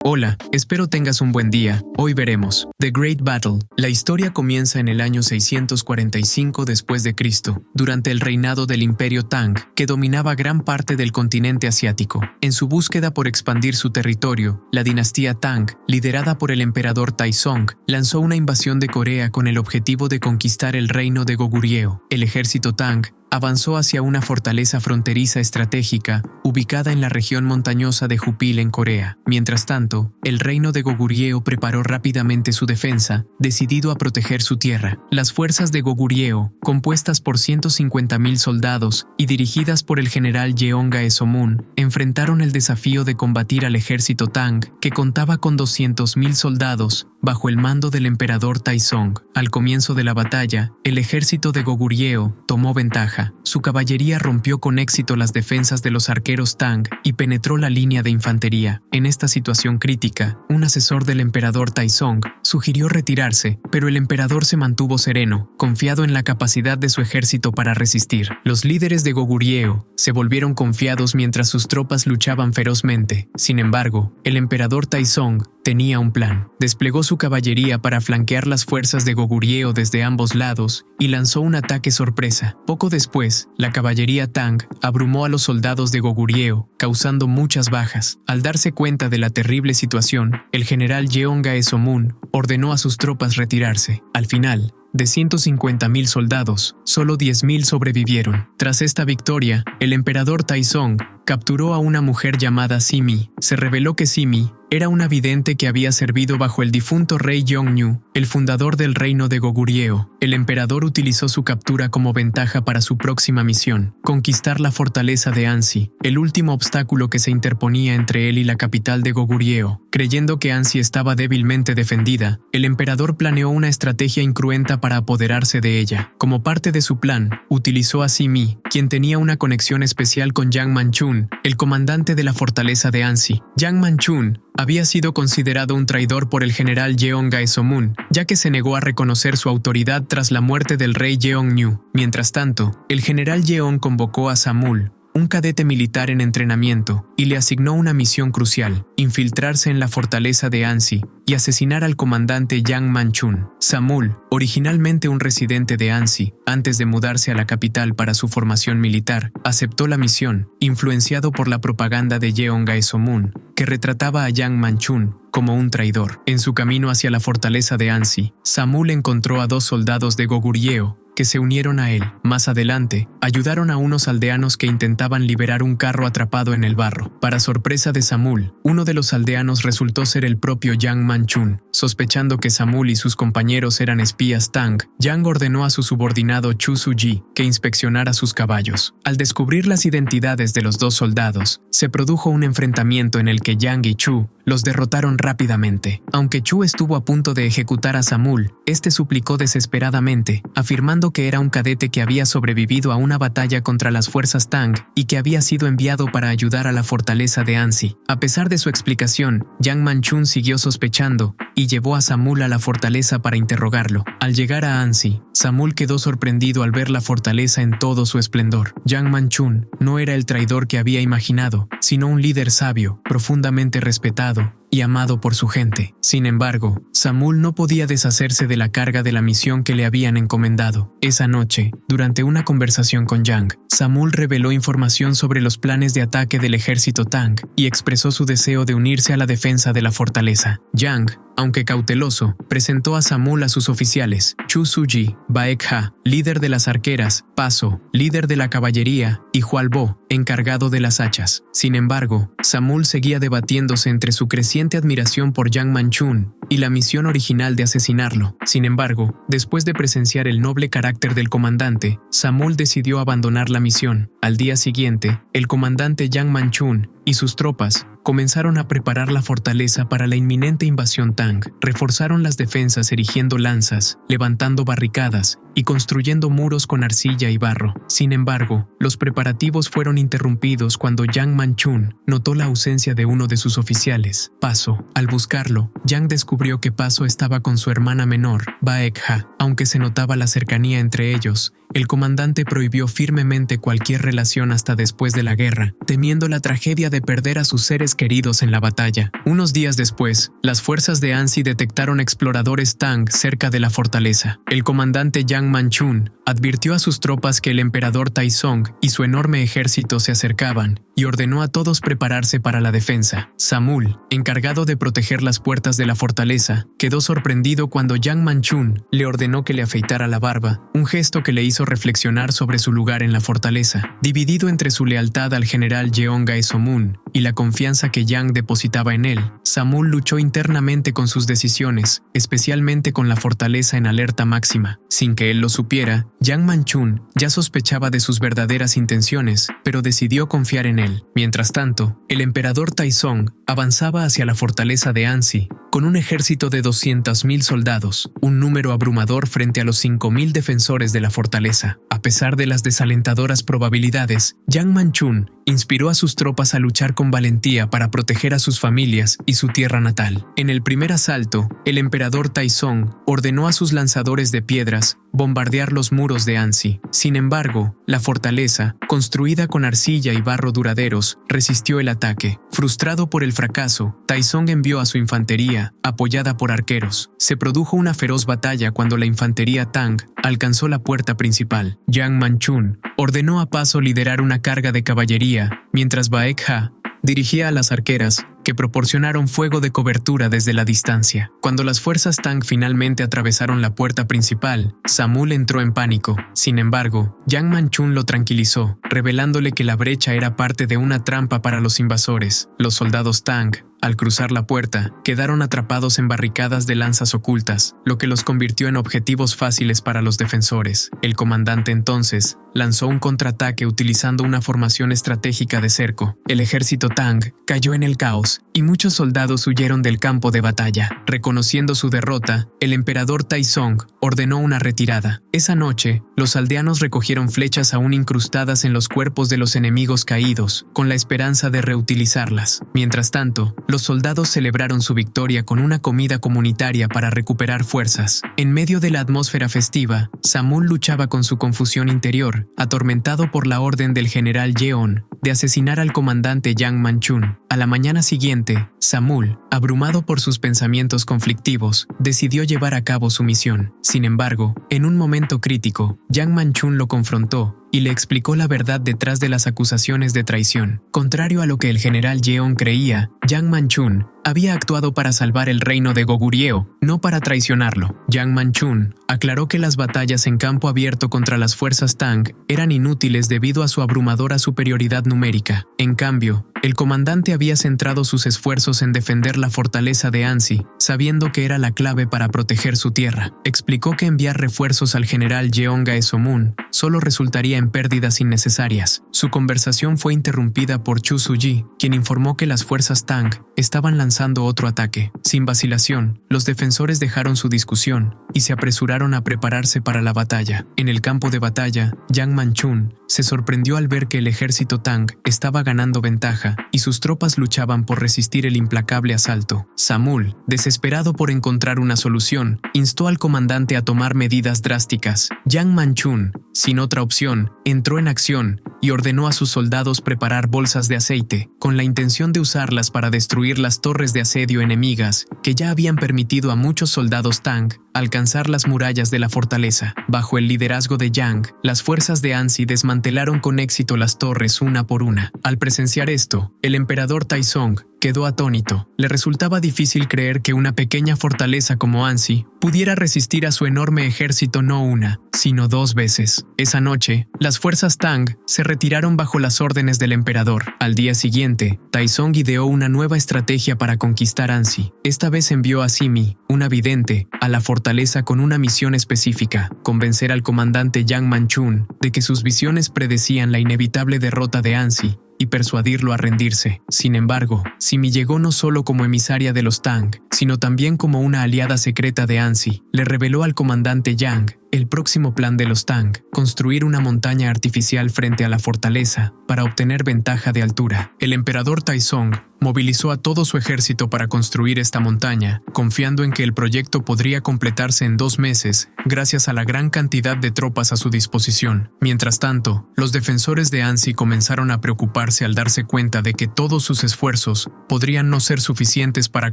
Hola, espero tengas un buen día. Hoy veremos The Great Battle. La historia comienza en el año 645 después de Cristo, durante el reinado del Imperio Tang, que dominaba gran parte del continente asiático. En su búsqueda por expandir su territorio, la dinastía Tang, liderada por el emperador Taizong, lanzó una invasión de Corea con el objetivo de conquistar el reino de Goguryeo. El ejército Tang avanzó hacia una fortaleza fronteriza estratégica ubicada en la región montañosa de Jupil en Corea. Mientras tanto, el reino de Goguryeo preparó rápidamente su defensa, decidido a proteger su tierra. Las fuerzas de Goguryeo, compuestas por 150.000 soldados y dirigidas por el general Jeongae-somun, enfrentaron el desafío de combatir al ejército Tang, que contaba con 200.000 soldados, bajo el mando del emperador Taizong. Al comienzo de la batalla, el ejército de Goguryeo tomó ventaja. Su caballería rompió con éxito las defensas de los arqueros Tang y penetró la línea de infantería. En esta situación crítica, un asesor del emperador Taizong sugirió retirarse, pero el emperador se mantuvo sereno, confiado en la capacidad de su ejército para resistir. Los líderes de Goguryeo se volvieron confiados mientras sus tropas luchaban ferozmente. Sin embargo, el emperador Taizong tenía un plan. Desplegó su caballería para flanquear las fuerzas de Goguryeo desde ambos lados y lanzó un ataque sorpresa. Poco después, la caballería Tang abrumó a los soldados de Goguryeo, causando muchas bajas. Al darse cuenta de la terrible situación, el general Jeongae-somun ordenó a sus tropas retirarse. Al final, de 150.000 soldados, solo 10.000 sobrevivieron. Tras esta victoria, el emperador Taizong capturó a una mujer llamada Simi. Se reveló que Simi era una vidente que había servido bajo el difunto rey Yeongnyu, el fundador del reino de Goguryeo. El emperador utilizó su captura como ventaja para su próxima misión, conquistar la fortaleza de Ansi, el último obstáculo que se interponía entre él y la capital de Goguryeo. Creyendo que Ansi estaba débilmente defendida, el emperador planeó una estrategia incruenta para apoderarse de ella. Como parte de su plan, utilizó a Simi, quien tenía una conexión especial con Yang Manchun, el comandante de la fortaleza de Ansi. Yang Manchun había sido considerado un traidor por el general Jeongae-somun, ya que se negó a reconocer su autoridad tras la muerte del rey Yeongnyu. Mientras tanto, el general Jeong convocó a Samul, un cadete militar en entrenamiento, y le asignó una misión crucial: infiltrarse en la fortaleza de Ansi y asesinar al comandante Yang Manchun. Samul, originalmente un residente de Ansi, antes de mudarse a la capital para su formación militar, aceptó la misión, influenciado por la propaganda de Jeongae-somun, que retrataba a Yang Manchun como un traidor. En su camino hacia la fortaleza de Ansi, Samul encontró a 2 soldados de Goguryeo que se unieron a él. Más adelante, ayudaron a unos aldeanos que intentaban liberar un carro atrapado en el barro. Para sorpresa de Samul, uno de los aldeanos resultó ser el propio Yang Manchun. Sospechando que Samul y sus compañeros eran espías Tang, Yang ordenó a su subordinado Chu Suji que inspeccionara sus caballos. Al descubrir las identidades de los 2 soldados, se produjo un enfrentamiento en el que Yang y Chu los derrotaron rápidamente. Aunque Chu estuvo a punto de ejecutar a Samul, este suplicó desesperadamente, afirmando que era un cadete que había sobrevivido a una batalla contra las fuerzas Tang y que había sido enviado para ayudar a la fortaleza de Ansi. A pesar de su explicación, Yang Manchun siguió sospechando y llevó a Samul a la fortaleza para interrogarlo. Al llegar a Ansi, Samul quedó sorprendido al ver la fortaleza en todo su esplendor. Yang Manchun no era el traidor que había imaginado, sino un líder sabio, profundamente respetado y amado por su gente. Sin embargo, Samul no podía deshacerse de la carga de la misión que le habían encomendado. Esa noche, durante una conversación con Yang, Samul reveló información sobre los planes de ataque del ejército Tang y expresó su deseo de unirse a la defensa de la fortaleza. Yang, aunque cauteloso, presentó a Samul a sus oficiales: Chu Suji, Baek-ha, líder de las arqueras, Paso, líder de la caballería, y Hualbo, encargado de las hachas. Sin embargo, Samul seguía debatiéndose entre su creciente admiración por Yang Manchun y la misión original de asesinarlo. Sin embargo, después de presenciar el noble carácter del comandante, Samul decidió abandonar la misión. Al día siguiente, el comandante Yang Manchun y sus tropas comenzaron a preparar la fortaleza para la inminente invasión Tang. Reforzaron las defensas erigiendo lanzas, levantando barricadas y construyendo muros con arcilla y barro. Sin embargo, los preparativos fueron interrumpidos cuando Yang Manchun notó la ausencia de uno de sus oficiales, Paso. Al buscarlo, Yang descubrió que Paso estaba con su hermana menor, Baek-ha. Aunque se notaba la cercanía entre ellos, el comandante prohibió firmemente cualquier relación hasta después de la guerra, temiendo la tragedia de perder a sus seres queridos en la batalla. Unos días después, las fuerzas de Ansi detectaron exploradores Tang cerca de la fortaleza. El comandante Yang Manchun advirtió a sus tropas que el emperador Taizong y su enorme ejército se acercaban y ordenó a todos prepararse para la defensa. Samul, encargado de proteger las puertas de la fortaleza, quedó sorprendido cuando Yang Manchun le ordenó que le afeitara la barba, un gesto que le hizo reflexionar sobre su lugar en la fortaleza. Dividido entre su lealtad al general Jeong Gaesomun y la confianza que Yang depositaba en él, Samul luchó internamente con sus decisiones, especialmente con la fortaleza en alerta máxima. Sin que él lo supiera, Yang Manchun ya sospechaba de sus verdaderas intenciones, pero decidió confiar en él. Mientras tanto, el emperador Taizong avanzaba hacia la fortaleza de Ansi, con un ejército de 200.000 soldados, un número abrumador frente a los 5.000 defensores de la fortaleza. A pesar de las desalentadoras probabilidades, Yang Manchun inspiró a sus tropas a luchar con valentía para proteger a sus familias y su tierra natal. En el primer asalto, el emperador Taizong ordenó a sus lanzadores de piedras bombardear los muros de Ansi. Sin embargo, la fortaleza, construida con arcilla y barro duraderos, resistió el ataque. Frustrado por el fracaso, Taizong envió a su infantería, apoyada por arqueros. Se produjo una feroz batalla cuando la infantería Tang alcanzó la puerta principal. Yang Manchun ordenó a Paso liderar una carga de caballería, mientras Baek Ha dirigía a las arqueras, que proporcionaron fuego de cobertura desde la distancia. Cuando las fuerzas Tang finalmente atravesaron la puerta principal, Samul entró en pánico. Sin embargo, Yang Manchun lo tranquilizó, revelándole que la brecha era parte de una trampa para los invasores. Los soldados Tang, al cruzar la puerta, quedaron atrapados en barricadas de lanzas ocultas, lo que los convirtió en objetivos fáciles para los defensores. El comandante entonces lanzó un contraataque utilizando una formación estratégica de cerco. El ejército Tang cayó en el caos y muchos soldados huyeron del campo de batalla. Reconociendo su derrota, el emperador Taizong ordenó una retirada. Esa noche, los aldeanos recogieron flechas aún incrustadas en los cuerpos de los enemigos caídos, con la esperanza de reutilizarlas. Mientras tanto, los soldados celebraron su victoria con una comida comunitaria para recuperar fuerzas. En medio de la atmósfera festiva, Samul luchaba con su confusión interior, atormentado por la orden del general Yeon de asesinar al comandante Yang Manchun. A la mañana siguiente, Samul, abrumado por sus pensamientos conflictivos, decidió llevar a cabo su misión. Sin embargo, en un momento crítico, Yang Manchun lo confrontó y le explicó la verdad detrás de las acusaciones de traición. Contrario a lo que el general Yeon creía, Yang Manchun había actuado para salvar el reino de Goguryeo, no para traicionarlo. Yang Manchun aclaró que las batallas en campo abierto contra las fuerzas Tang eran inútiles debido a su abrumadora superioridad numérica. En cambio, el comandante había centrado sus esfuerzos en defender la fortaleza de Ansi, sabiendo que era la clave para proteger su tierra. Explicó que enviar refuerzos al general Jeong Gaesomun solo resultaría en pérdidas innecesarias. Su conversación fue interrumpida por Chu Suji, quien informó que las fuerzas Tang estaban lanzando otro ataque. Sin vacilación, los defensores dejaron su discusión y se apresuraron a prepararse para la batalla. En el campo de batalla, Yang Manchun se sorprendió al ver que el ejército Tang estaba ganando ventaja y sus tropas luchaban por resistir el implacable asalto. Samul, desesperado por encontrar una solución, instó al comandante a tomar medidas drásticas. Yang Manchun, sin otra opción, entró en acción y ordenó a sus soldados preparar bolsas de aceite, con la intención de usarlas para destruir las torres de asedio enemigas que ya habían permitido a muchos soldados Tang alcanzar las murallas de la fortaleza. Bajo el liderazgo de Yang, las fuerzas de Ansi desmantelaron con éxito las torres una por una. Al presenciar esto, el emperador Taizong quedó atónito. Le resultaba difícil creer que una pequeña fortaleza como Ansi pudiera resistir a su enorme ejército no una, sino dos veces. Esa noche, las fuerzas Tang se retiraron bajo las órdenes del emperador. Al día siguiente, Taizong ideó una nueva estrategia para conquistar Ansi. Esta vez envió a Simi, una vidente, a la fortaleza con una misión específica: convencer al comandante Yang Manchun de que sus visiones predecían la inevitable derrota de Ansi y persuadirlo a rendirse. Sin embargo, Simi llegó no solo como emisaria de los Tang, sino también como una aliada secreta de Ansi. Le reveló al comandante Yang el próximo plan de los Tang: construir una montaña artificial frente a la fortaleza para obtener ventaja de altura. El emperador Taizong movilizó a todo su ejército para construir esta montaña, confiando en que el proyecto podría completarse en 2 meses, gracias a la gran cantidad de tropas a su disposición. Mientras tanto, los defensores de Annecy comenzaron a preocuparse al darse cuenta de que todos sus esfuerzos podrían no ser suficientes para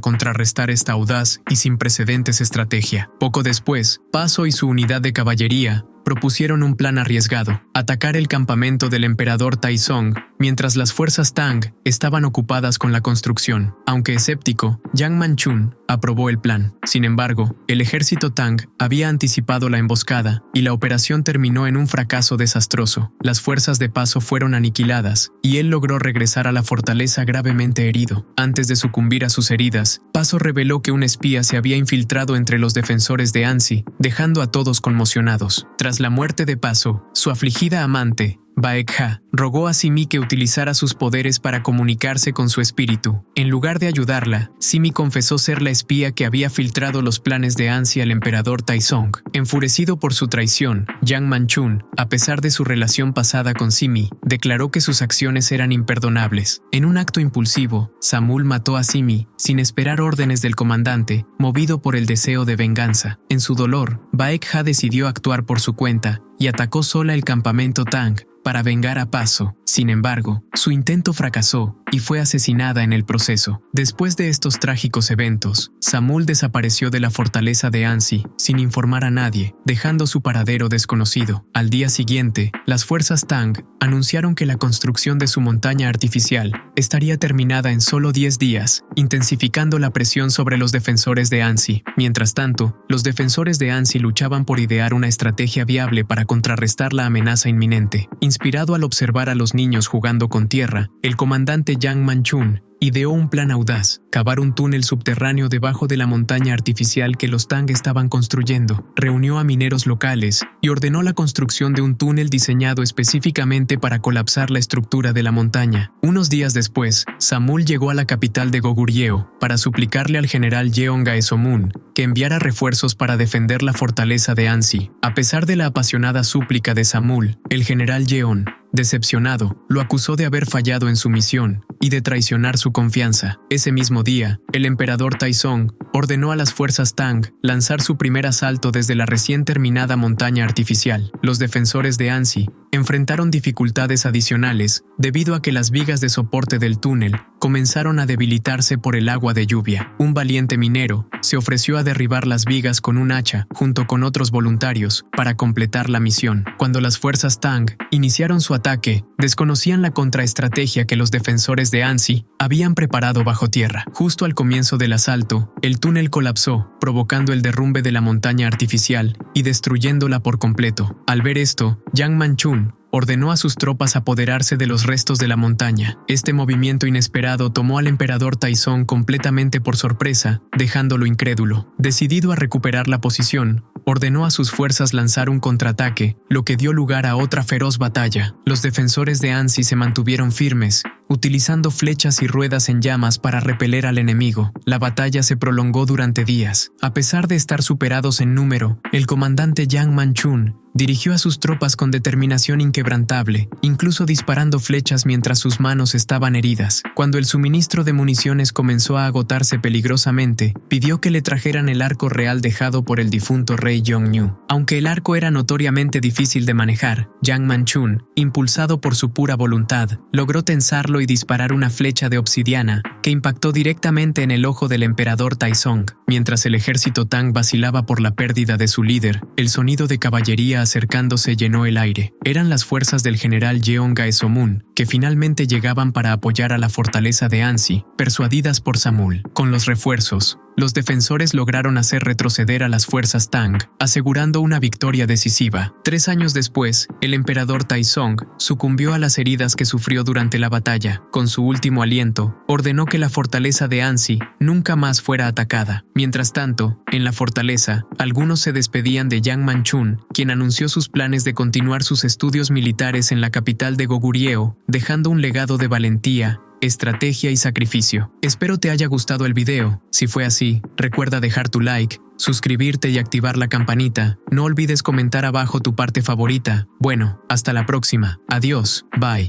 contrarrestar esta audaz y sin precedentes estrategia. Poco después, Paso y su unidad de caballería propusieron un plan arriesgado: atacar el campamento del emperador Taizong mientras las fuerzas Tang estaban ocupadas con la construcción. Aunque escéptico, Yang Manchun aprobó el plan. Sin embargo, el ejército Tang había anticipado la emboscada y la operación terminó en un fracaso desastroso. Las fuerzas de Paso fueron aniquiladas y él logró regresar a la fortaleza gravemente herido. Antes de sucumbir a sus heridas, Paso reveló que un espía se había infiltrado entre los defensores de Annecy, dejando a todos conmocionados. Tras la muerte de Paso, su afligida amante, Baekha, rogó a Simi que utilizara sus poderes para comunicarse con su espíritu. En lugar de ayudarla, Simi confesó ser la espía que había filtrado los planes de Annecy al emperador Taizong. Enfurecido por su traición, Yang Manchun, a pesar de su relación pasada con Simi, declaró que sus acciones eran imperdonables. En un acto impulsivo, Samul mató a Simi, sin esperar órdenes del comandante, movido por el deseo de venganza. En su dolor, Baekha decidió actuar por su cuenta y atacó sola el campamento Tang para vengar a Paso. Sin embargo, su intento fracasó y fue asesinada en el proceso. Después de estos trágicos eventos, Samul desapareció de la fortaleza de Annecy sin informar a nadie, dejando su paradero desconocido. Al día siguiente, las fuerzas Tang anunciaron que la construcción de su montaña artificial estaría terminada en solo 10 días, intensificando la presión sobre los defensores de Annecy. Mientras tanto, los defensores de Annecy luchaban por idear una estrategia viable para contrarrestar la amenaza inminente. Inspirado al observar a los niños jugando con tierra, el comandante Yang Manchun ideó un plan audaz: cavar un túnel subterráneo debajo de la montaña artificial que los Tang estaban construyendo. Reunió a mineros locales y ordenó la construcción de un túnel diseñado específicamente para colapsar la estructura de la montaña. Unos días después, Samul llegó a la capital de Goguryeo para suplicarle al general Yeon Gaesomun que enviara refuerzos para defender la fortaleza de Annecy. A pesar de la apasionada súplica de Samul, el general Yeon, decepcionado, lo acusó de haber fallado en su misión y de traicionar su confianza. Ese mismo día, el emperador Taizong ordenó a las fuerzas Tang lanzar su primer asalto desde la recién terminada montaña artificial. Los defensores de Annecy enfrentaron dificultades adicionales debido a que las vigas de soporte del túnel comenzaron a debilitarse por el agua de lluvia. Un valiente minero se ofreció a derribar las vigas con un hacha junto con otros voluntarios para completar la misión. Cuando las fuerzas Tang iniciaron su ataque, desconocían la contraestrategia que los defensores de Annecy habían preparado bajo tierra. Justo al comienzo del asalto, el túnel colapsó, provocando el derrumbe de la montaña artificial y destruyéndola por completo. Al ver esto, Yang Manchun ordenó a sus tropas apoderarse de los restos de la montaña. Este movimiento inesperado tomó al emperador Taizong completamente por sorpresa, dejándolo incrédulo. Decidido a recuperar la posición, ordenó a sus fuerzas lanzar un contraataque, lo que dio lugar a otra feroz batalla. Los defensores de Annecy se mantuvieron firmes, utilizando flechas y ruedas en llamas para repeler al enemigo. La batalla se prolongó durante días. A pesar de estar superados en número, el comandante Yang Manchun dirigió a sus tropas con determinación inquebrantable, incluso disparando flechas mientras sus manos estaban heridas. Cuando el suministro de municiones comenzó a agotarse peligrosamente, pidió que le trajeran el arco real dejado por el difunto rey Yongnyu. Aunque el arco era notoriamente difícil de manejar, Yang Manchun, impulsado por su pura voluntad, logró tensarlo y disparar una flecha de obsidiana que impactó directamente en el ojo del emperador Taizong. Mientras el ejército Tang vacilaba por la pérdida de su líder, el sonido de caballería acercándose llenó el aire. Eran las fuerzas del general Yeon Gaesomun, que finalmente llegaban para apoyar a la fortaleza de Annecy, persuadidas por Samul. Con los refuerzos, los defensores lograron hacer retroceder a las fuerzas Tang, asegurando una victoria decisiva. 3 años después, el emperador Taizong sucumbió a las heridas que sufrió durante la batalla. Con su último aliento, ordenó que la fortaleza de Annecy nunca más fuera atacada. Mientras tanto, en la fortaleza, algunos se despedían de Yang Manchun, quien anunció sus planes de continuar sus estudios militares en la capital de Goguryeo, dejando un legado de valentía, estrategia y sacrificio. Espero te haya gustado el video. Si fue así, recuerda dejar tu like, suscribirte y activar la campanita. No olvides comentar abajo tu parte favorita. Bueno, hasta la próxima. Adiós. Bye.